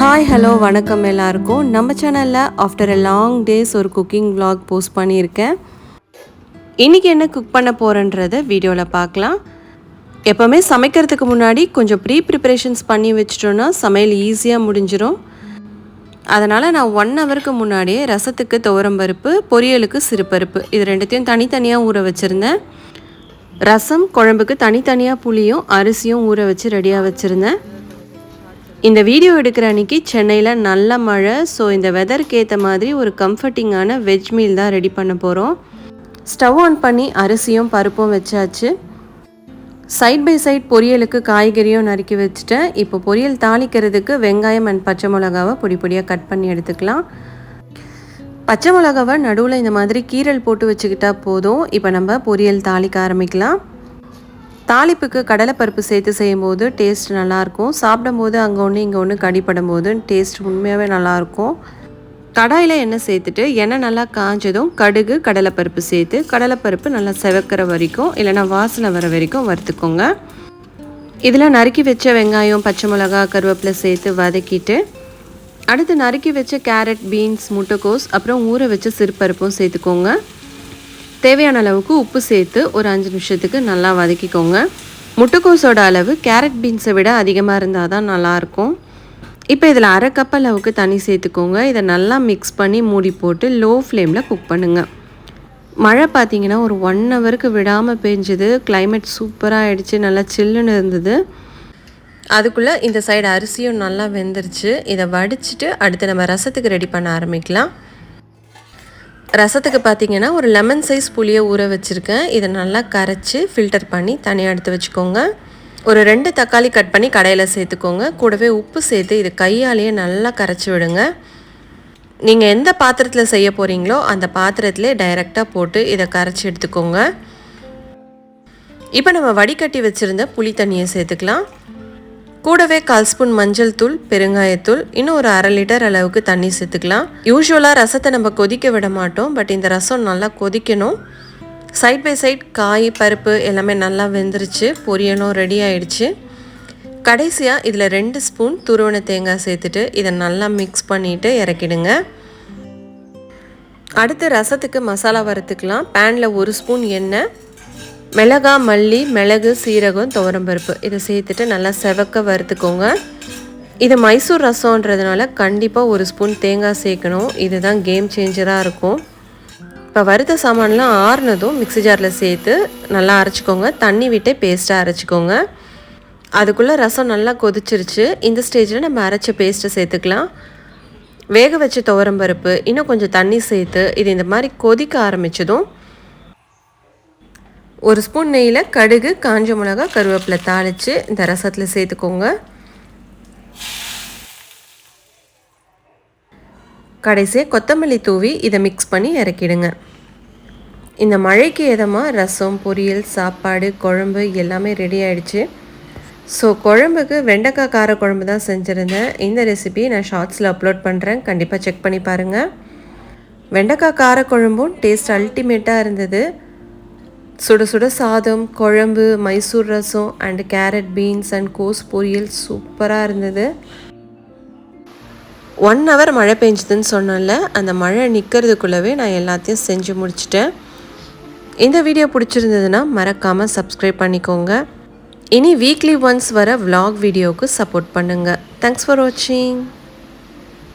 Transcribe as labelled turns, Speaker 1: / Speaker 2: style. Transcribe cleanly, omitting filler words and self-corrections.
Speaker 1: Hi hello வணக்கம் எல்லாருக்கும். நம்ம சேனலில் ஆஃப்டர் எ லாங் டேஸ் ஒரு குக்கிங் vlog போஸ்ட் பண்ணியிருக்கேன். இன்றைக்கி என்ன குக் பண்ண போகிறேன்றதை வீடியோவில் பார்க்கலாம். எப்போவுமே சமைக்கிறதுக்கு முன்னாடி கொஞ்சம் ப்ரிப்ரேஷன்ஸ் பண்ணி வச்சிட்டோன்னா சமையல் ஈஸியாக முடிஞ்சிடும். அதனால் நான் 1 ஹவருக்கு முன்னாடியே ரசத்துக்கு துவரம்பருப்பு, பொரியலுக்கு சிறுபருப்பு இது ரெண்டுத்தையும் தனித்தனியாக ஊற வச்சுருந்தேன். ரசம் குழம்புக்கு தனித்தனியாக புளியும் அரிசியும் ஊற வச்சு ரெடியாக வச்சுருந்தேன். இந்த வீடியோ எடுக்கிற அன்றைக்கி சென்னையில் நல்ல மழை. ஸோ இந்த வெதருக்கு ஏற்ற மாதிரி ஒரு கம்ஃபர்டிங்கான வெஜ் மீல் தான் ரெடி பண்ண போகிறோம். ஸ்டவ் ஆன் பண்ணி அரிசியும் பருப்பும் வச்சாச்சு. சைட் பை சைட் பொரியலுக்கு காய்கறியும் நறுக்கி வச்சுட்டேன். இப்போ பொரியல் தாளிக்கிறதுக்கு வெங்காயம் அண்ட் பச்சை மிளகாவை பொடி பொடியாக கட் பண்ணி எடுத்துக்கலாம். பச்சை மிளகாவை நடுவில் இந்த மாதிரி கீரல் போட்டு வச்சுக்கிட்டா போதும். இப்போ நம்ம பொரியல் தாளிக்க ஆரம்பிக்கலாம். தாளிப்புக்கு கடலைப்பருப்பு சேர்த்து செய்யும்போது டேஸ்ட் நல்லாயிருக்கும். சாப்பிடும்போது அங்கே ஒன்று இங்கே ஒன்று கடிப்படும் போது டேஸ்ட் உண்மையாகவே நல்லாயிருக்கும். கடாயில் எண்ணெய் சேர்த்துட்டு எண்ணெய் நல்லா காஞ்சதும் கடுகு கடலைப்பருப்பு சேர்த்து கடலைப்பருப்பு நல்லா செவக்கிற வரைக்கும் இல்லைனா வாசனை வர வரைக்கும் வறுத்துக்கோங்க. இதில் நறுக்கி வச்ச வெங்காயம் பச்சை மிளகா கருவேப்பிலை சேர்த்து வதக்கிட்டு அடுத்து நறுக்கி வச்ச கேரட் பீன்ஸ் முட்டைக்கோஸ் அப்புறம் ஊற வச்ச சிறுபருப்பும் சேர்த்துக்கோங்க. தேவையான அளவுக்கு உப்பு சேர்த்து ஒரு 5 நிமிஷத்துக்கு நல்லா வதக்கிக்கோங்க. முட்டைக்கோஸோட அளவு கேரட் பீன்ஸை விட அதிகமாக இருந்தால் தான் நல்லாயிருக்கும். இப்போ இதில் 1/2 கப் அளவுக்கு தண்ணி சேர்த்துக்கோங்க. இதை நல்லா மிக்ஸ் பண்ணி மூடி போட்டு லோ ஃப்ளேமில் குக் பண்ணுங்கள். மழை பார்த்திங்கன்னா ஒரு 1 ஹவருக்கு விடாமல் பெஞ்சுது. கிளைமேட் சூப்பராக ஆகிடுச்சு, நல்லா சில்லுன்னு இருந்தது. அதுக்குள்ளே இந்த சைடு அரிசியும் நல்லா வெந்துருச்சு. இதை வடிச்சிட்டு அடுத்து நம்ம ரசத்துக்கு ரெடி பண்ண ஆரம்பிக்கலாம். ரசத்துக்கு பார்த்திங்கன்னா ஒரு லெமன் சைஸ் புளியை ஊற வச்சுருக்கேன். இதை நல்லா கரைச்சி ஃபில்டர் பண்ணி தனியாக எடுத்து வச்சுக்கோங்க. ஒரு 2 தக்காளி கட் பண்ணி கடையில் சேர்த்துக்கோங்க. கூடவே உப்பு சேர்த்து இது கையாலேயே நல்லா கரைச்சி விடுங்க. நீங்கள் எந்த பாத்திரத்தில் செய்ய போகிறீங்களோ அந்த பாத்திரத்திலே டைரெக்டாக போட்டு இதை கரைச்சி எடுத்துக்கோங்க. இப்போ நம்ம வடிகட்டி வச்சுருந்த புளி தண்ணியை சேர்த்துக்கலாம். கூடவே 1/4 ஸ்பூன் மஞ்சள் தூள், பெருங்காயத்தூள், இன்னும் ஒரு 1/2 லிட்டர் அளவுக்கு தண்ணி சேர்த்துக்கலாம். யூஸ்வலாக ரசத்தை நம்ம கொதிக்க விட மாட்டோம், பட் இந்த ரசம் நல்லா கொதிக்கணும். சைட் பை சைட் காய் பருப்பு எல்லாமே நல்லா வெந்துருச்சு. பொரியலும் ரெடி ஆயிடுச்சு. கடைசியாக இதில் 2 ஸ்பூன் துருவன தேங்காய் சேர்த்துட்டு இதை நல்லா மிக்ஸ் பண்ணிவிட்டு இறக்கிடுங்க. அடுத்து ரசத்துக்கு மசாலா வறுத்துக்கலாம். பேனில் 1 ஸ்பூன் எண்ணெய், மிளகா மல்லி மிளகு சீரகம் துவரம்பருப்பு இதை சேர்த்துட்டு நல்லா செவக்க வறுத்துக்கோங்க. இது மைசூர் ரசம்ன்றதுனால கண்டிப்பாக 1 ஸ்பூன் தேங்காய் சேர்க்கணும். இதுதான் கேம் சேஞ்சராக இருக்கும். இப்போ வறுத்த சாமான்லாம் ஆறுனதும் மிக்ஸி ஜாரில் சேர்த்து நல்லா அரைச்சிக்கோங்க. தண்ணி விட்டே பேஸ்ட்டாக அரைச்சிக்கோங்க. அதுக்குள்ளே ரசம் நல்லா கொதிச்சிருச்சு. இந்த ஸ்டேஜில் நம்ம அரைச்ச பேஸ்ட்டை சேர்த்துக்கலாம். வேக வச்ச துவரம்பருப்பு இன்னும் கொஞ்சம் தண்ணி சேர்த்து இது இந்த மாதிரி கொதிக்க ஆரம்பித்ததும் 1 ஸ்பூன் நெய்யில் கடுகு காஞ்ச மிளகா கருவேப்பிலை தாளித்து இந்த ரசத்தில் சேர்த்துக்கோங்க. கடைசியாக கொத்தமல்லி தூவி இதை மிக்ஸ் பண்ணி இறக்கிடுங்க. இந்த மழைக்கு ஏதமாக ரசம் பொரியல் சாப்பாடு குழம்பு எல்லாமே ரெடி ஆகிடுச்சு. ஸோ குழம்புக்கு வெண்டைக்காய் கார குழம்பு தான் செஞ்சுருந்தேன். இந்த ரெசிபி நான் ஷார்ட்ஸில் அப்லோட் பண்ணுறேன், கண்டிப்பாக செக் பண்ணி பாருங்கள். வெண்டைக்காய் கார குழம்பும் டேஸ்ட் அல்டிமேட்டாக இருந்தது. சுட சுட சாதம் குழம்பு Mysore rasam and carrot beans and கோஸ் பொரியல் சூப்பராக இருந்தது. 1 ஹவர் மழை பெஞ்சுதுன்னு சொன்னால அந்த மழை நிற்கிறதுக்குள்ளவே நான் எல்லாத்தையும் செஞ்சு முடிச்சிட்டேன். இந்த வீடியோ பிடிச்சிருந்ததுன்னா மறக்காமல் சப்ஸ்கிரைப் பண்ணிக்கோங்க. இனி வீக்லி ஒன்ஸ் வர vlog வீடியோவுக்கு சப்போர்ட் பண்ணுங்கள். தேங்க்ஸ் ஃபார் வாட்சிங்.